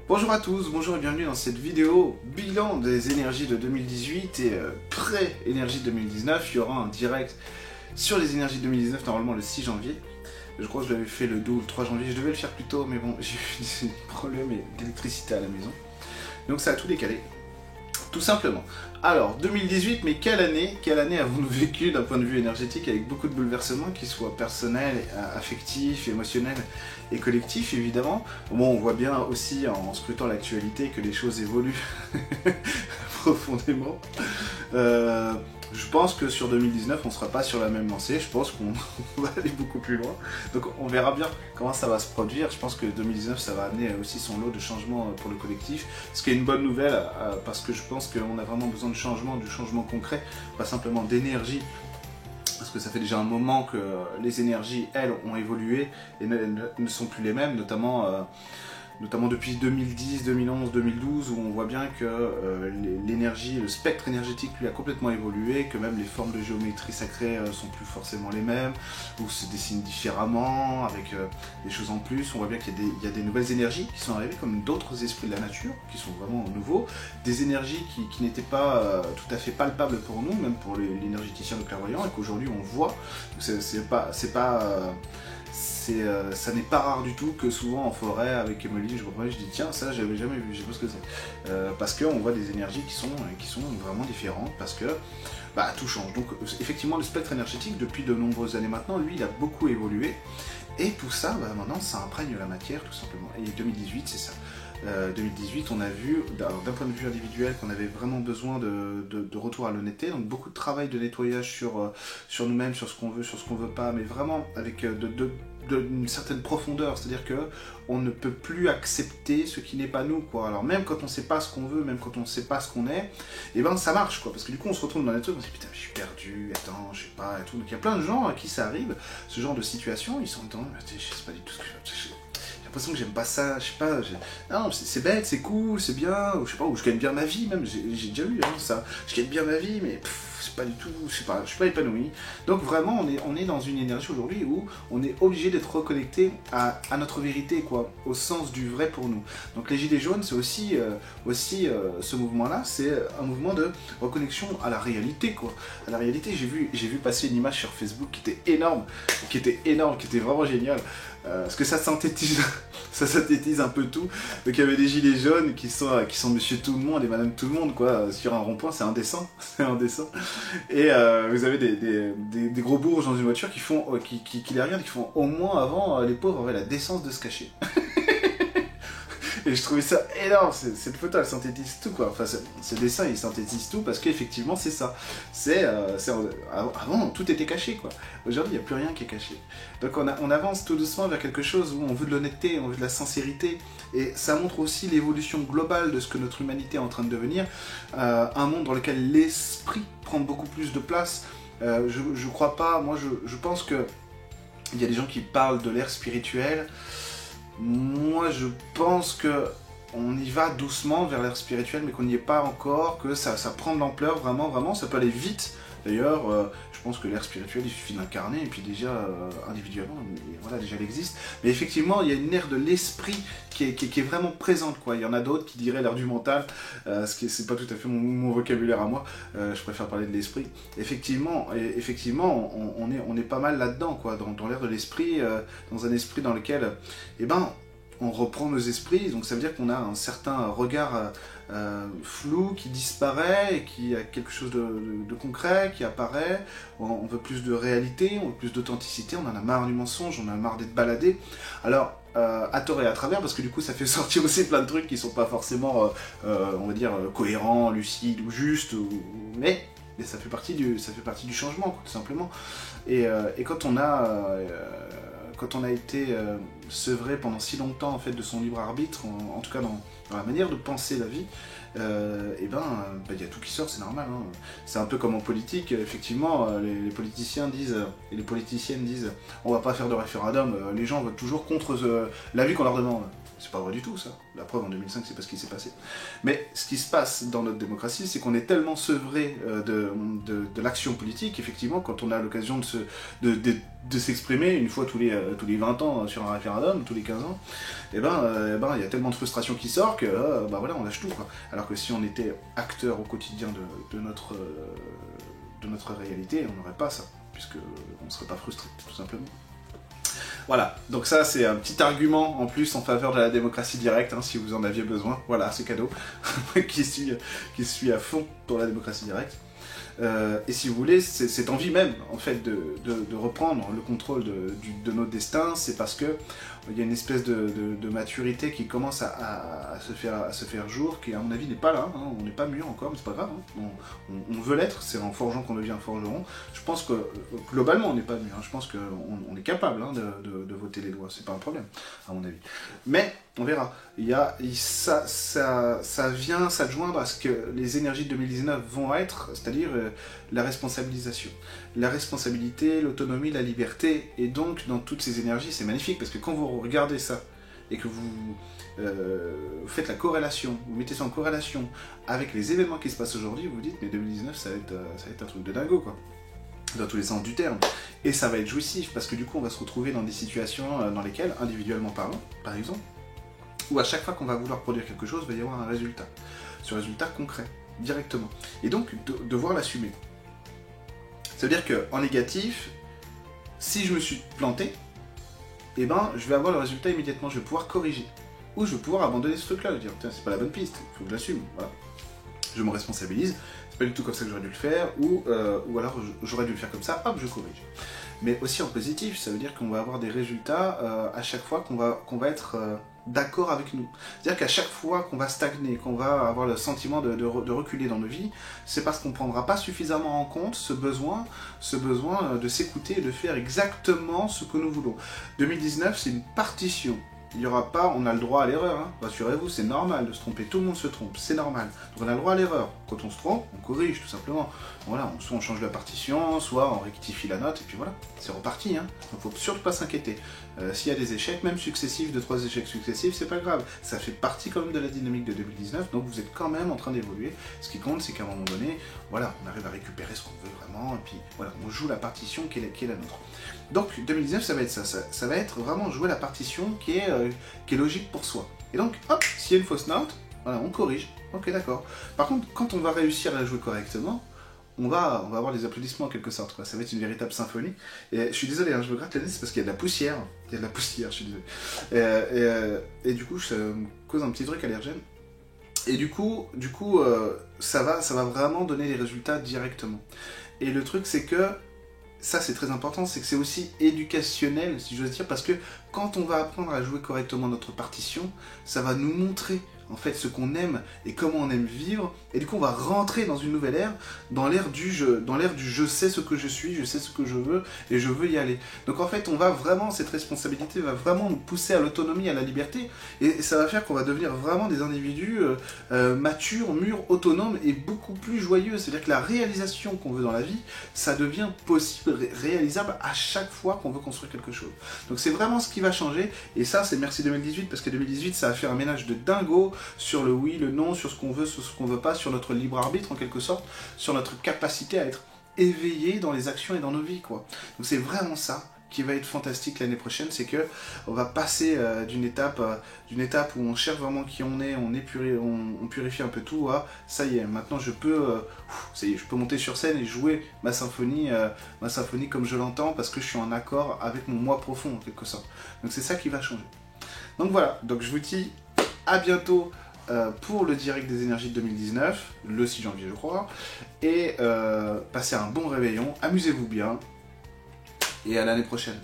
Bonjour à tous, bonjour et bienvenue dans cette vidéo bilan des énergies de 2018 et pré-énergie 2019. Il y aura un direct sur les énergies de 2019, normalement le 6 janvier. Je crois que je l'avais fait le 2 ou le 3 janvier, je devais le faire plus tôt, mais bon, j'ai eu des problèmes d'électricité à la maison. Donc ça a tout décalé, tout simplement. Alors, 2018, mais quelle année avons-nous vécu d'un point de vue énergétique avec beaucoup de bouleversements, qu'ils soient personnels, affectifs, émotionnels et collectifs, évidemment. Bon, on voit bien aussi en scrutant l'actualité que les choses évoluent profondément. Je pense que sur 2019, on ne sera pas sur la même lancée. Je pense qu'on va aller beaucoup plus loin. Donc on verra bien comment ça va se produire. Je pense que 2019, ça va amener aussi son lot de changements pour le collectif. Ce qui est une bonne nouvelle, parce que je pense qu'on a vraiment besoin de changement, du changement concret, pas simplement d'énergie. Parce que ça fait déjà un moment que les énergies, elles, ont évolué et ne sont plus les mêmes, notamment depuis 2010, 2011, 2012, où on voit bien que l'énergie, le spectre énergétique lui a complètement évolué, que même les formes de géométrie sacrée sont plus forcément les mêmes, ou se dessinent différemment, avec des choses en plus. On voit bien qu'il y a des nouvelles énergies qui sont arrivées, comme d'autres esprits de la nature, qui sont vraiment nouveaux, des énergies qui n'étaient pas tout à fait palpables pour nous, même pour l'énergéticien de clairvoyant, et qu'aujourd'hui on voit. Ça n'est pas rare du tout que souvent en forêt avec Emeline, je dis tiens, ça j'avais jamais vu, je sais pas ce que c'est. Parce qu'on voit des énergies qui sont vraiment différentes, parce que tout change. Donc effectivement, le spectre énergétique, depuis de nombreuses années maintenant, lui, il a beaucoup évolué. Et tout ça, maintenant, ça imprègne la matière, tout simplement. Et 2018, c'est ça. 2018, on a vu, d'un point de vue individuel, qu'on avait vraiment besoin de retour à l'honnêteté, donc beaucoup de travail de nettoyage sur nous-mêmes, sur ce qu'on veut, sur ce qu'on veut pas, mais vraiment avec d'une certaine profondeur, c'est-à-dire que on ne peut plus accepter ce qui n'est pas nous, quoi. Alors même quand on sait pas ce qu'on veut, même quand on sait pas ce qu'on est, et ben ça marche, quoi, parce que du coup on se retrouve dans des trucs, on se dit putain je suis perdu, attends, je sais pas, et tout. Donc il y a plein de gens à qui ça arrive, ce genre de situation, ils sont en temps, je sais pas du tout ce que j'ai l'impression que j'aime pas ça, je sais pas, non, c'est bête, c'est cool, c'est bien, ou je sais pas, ou je gagne bien ma vie même, j'ai déjà eu ça, je gagne bien ma vie, mais c'est pas du tout, je sais pas, je suis pas épanoui. Donc vraiment, on est dans une énergie aujourd'hui où on est obligé d'être reconnecté à notre vérité, quoi, au sens du vrai pour nous. Donc les Gilets jaunes, c'est aussi ce mouvement-là, c'est un mouvement de reconnexion à la réalité, quoi. À la réalité, j'ai vu passer une image sur Facebook qui était énorme, qui était vraiment géniale. Parce que ça synthétise un peu tout. Donc il y avait des gilets jaunes qui sont monsieur tout le monde et madame tout le monde, quoi, sur un rond-point, c'est indécent. Et vous avez des gros bourges dans une voiture qui les regardent et qui font au moins avant, les pauvres avaient la décence de se cacher. Et je trouvais ça énorme, cette photo elle synthétise tout, quoi. Enfin ce dessin il synthétise tout parce qu'effectivement c'est ça. Avant tout était caché, quoi. Aujourd'hui il n'y a plus rien qui est caché. Donc on avance tout doucement vers quelque chose où on veut de l'honnêteté, on veut de la sincérité. Et ça montre aussi l'évolution globale de ce que notre humanité est en train de devenir. Un monde dans lequel l'esprit prend beaucoup plus de place. Je crois pas, moi je pense que il y a des gens qui parlent de l'ère spirituelle. Moi, je pense que on y va doucement vers l'ère spirituelle, mais qu'on n'y est pas encore, que ça prend de l'ampleur, vraiment, ça peut aller vite. D'ailleurs, je pense que l'ère spirituelle, il suffit d'incarner, et puis déjà, individuellement, voilà, déjà elle existe. Mais effectivement, il y a une ère de l'esprit qui est vraiment présente, quoi. Il y en a d'autres qui diraient l'ère du mental, ce qui c'est pas tout à fait mon vocabulaire à moi, je préfère parler de l'esprit. Effectivement, on est pas mal là-dedans, quoi, dans l'ère de l'esprit, dans un esprit dans lequel, on reprend nos esprits, donc ça veut dire qu'on a un certain regard flou qui disparaît et qui a quelque chose de concret qui apparaît. On veut plus de réalité, on veut plus d'authenticité, on en a marre du mensonge, on en a marre d'être baladé. Alors, à tort et à travers, parce que du coup ça fait sortir aussi plein de trucs qui sont pas forcément, on va dire, cohérents, lucides ou justes, mais ça fait partie du changement, quoi, tout simplement. Et quand on a été sevré pendant si longtemps en fait, de son libre arbitre, en tout cas dans la manière de penser la vie, il y a tout qui sort, c'est normal. Hein. C'est un peu comme en politique, effectivement, les politiciens disent, et les politiciennes disent, on va pas faire de référendum, les gens votent toujours contre l'avis qu'on leur demande. C'est pas vrai du tout, ça. La preuve, en 2005, c'est pas ce qui s'est passé. Mais ce qui se passe dans notre démocratie, c'est qu'on est tellement sevré de l'action politique, effectivement, quand on a l'occasion de s'exprimer une fois tous les 20 ans sur un référendum, référendum tous les 15 ans, il y a tellement de frustration qui sort que voilà, on lâche tout, quoi. Alors que si on était acteur au quotidien de notre réalité, on n'aurait pas ça, puisque on ne serait pas frustré, tout simplement. Voilà, donc ça c'est un petit argument en plus en faveur de la démocratie directe, hein, si vous en aviez besoin. Voilà, c'est cadeau, qui suis à fond pour la démocratie directe. Et si vous voulez, cette envie même, en fait, de reprendre le contrôle de notre destin, c'est parce que il y a une espèce de maturité qui commence à se faire jour, qui à mon avis n'est pas là, hein, on n'est pas mûr encore, mais c'est pas grave, hein, on veut l'être, c'est en forgeant qu'on devient forgeron. Je pense que globalement on n'est pas mûr, hein, je pense qu'on est capable, hein, de voter les lois, c'est pas un problème, à mon avis. Mais on verra, ça vient s'adjoindre à ce que les énergies de 2019 vont être, c'est-à-dire la responsabilisation. La responsabilité, l'autonomie, la liberté, et donc dans toutes ces énergies, c'est magnifique, parce que quand vous regardez ça, et que vous faites la corrélation, vous mettez ça en corrélation avec les événements qui se passent aujourd'hui, vous vous dites, mais 2019, ça va être un truc de dingo, quoi. Dans tous les sens du terme. Et ça va être jouissif, parce que du coup, on va se retrouver dans des situations dans lesquelles, individuellement parlant, par exemple, où à chaque fois qu'on va vouloir produire quelque chose, il va y avoir un résultat. Ce résultat concret, directement. Et donc, devoir l'assumer. Ça veut dire qu'en négatif, si je me suis planté, je vais avoir le résultat immédiatement, je vais pouvoir corriger. Ou je vais pouvoir abandonner ce truc-là, je vais dire, tiens, c'est pas la bonne piste, il faut que je l'assume, voilà. Je me responsabilise, c'est pas du tout comme ça que j'aurais dû le faire, ou alors j'aurais dû le faire comme ça, hop, je corrige. Mais aussi en positif, ça veut dire qu'on va avoir des résultats à chaque fois qu'on va être d'accord avec nous. C'est-à-dire qu'à chaque fois qu'on va stagner, qu'on va avoir le sentiment de reculer dans nos vies, c'est parce qu'on ne prendra pas suffisamment en compte ce besoin de s'écouter et de faire exactement ce que nous voulons. 2019, c'est une partition. Il n'y aura pas, on a le droit à l'erreur, hein. Rassurez-vous, c'est normal de se tromper, tout le monde se trompe, c'est normal. Donc on a le droit à l'erreur. Quand on se trompe, on corrige tout simplement. Voilà, soit on change la partition, soit on rectifie la note, et puis voilà, c'est reparti, hein. Donc faut surtout pas s'inquiéter. S'il y a des échecs, même successifs, 2-3 échecs successifs, c'est pas grave. Ça fait partie quand même de la dynamique de 2019, donc vous êtes quand même en train d'évoluer. Ce qui compte, c'est qu'à un moment donné, voilà, on arrive à récupérer ce qu'on veut vraiment, et puis voilà, on joue la partition qui est la nôtre. Donc 2019, ça va être ça va être vraiment jouer la partition qui est logique pour soi. Et donc, hop, s'il y a une fausse note, voilà, on corrige. Ok, d'accord. Par contre, quand on va réussir à la jouer correctement, on va avoir des applaudissements en quelque sorte, quoi. Ça va être une véritable symphonie. Et je suis désolé, hein, je me gratte le nez, c'est parce qu'il y a de la poussière. Il y a de la poussière, je suis désolé. Et du coup, ça me cause un petit truc allergène. Et du coup, ça va vraiment donner les résultats directement. Et le truc, c'est que ça, c'est très important, c'est que c'est aussi éducationnel, si j'ose dire, parce que quand on va apprendre à jouer correctement notre partition, ça va nous montrer en fait ce qu'on aime et comment on aime vivre, et du coup on va rentrer dans une nouvelle ère, dans l'ère du je sais ce que je suis, je sais ce que je veux, et je veux y aller. Donc en fait on va vraiment, cette responsabilité va vraiment nous pousser à l'autonomie, à la liberté, et ça va faire qu'on va devenir vraiment des individus matures, mûrs, autonomes, et beaucoup plus joyeux. C'est-à-dire que la réalisation qu'on veut dans la vie, ça devient possible, réalisable à chaque fois qu'on veut construire quelque chose. Donc c'est vraiment ce qui va changer, et ça c'est merci 2018, parce que 2018 ça a fait un ménage de dingo sur le oui, le non, sur ce qu'on veut, sur ce qu'on veut pas, sur notre libre arbitre en quelque sorte, sur notre capacité à être éveillé dans les actions et dans nos vies, quoi. Donc c'est vraiment ça qui va être fantastique l'année prochaine, c'est que on va passer d'une étape où on cherche vraiment qui on est, on purifie un peu tout, à ça y est, maintenant je peux ça y est, je peux monter sur scène et jouer ma symphonie comme je l'entends, parce que je suis en accord avec mon moi profond en quelque sorte. Donc c'est ça qui va changer. Donc voilà, donc je vous dis à bientôt pour le direct des énergies de 2019, le 6 janvier je crois, et passez un bon réveillon, amusez-vous bien, et à l'année prochaine.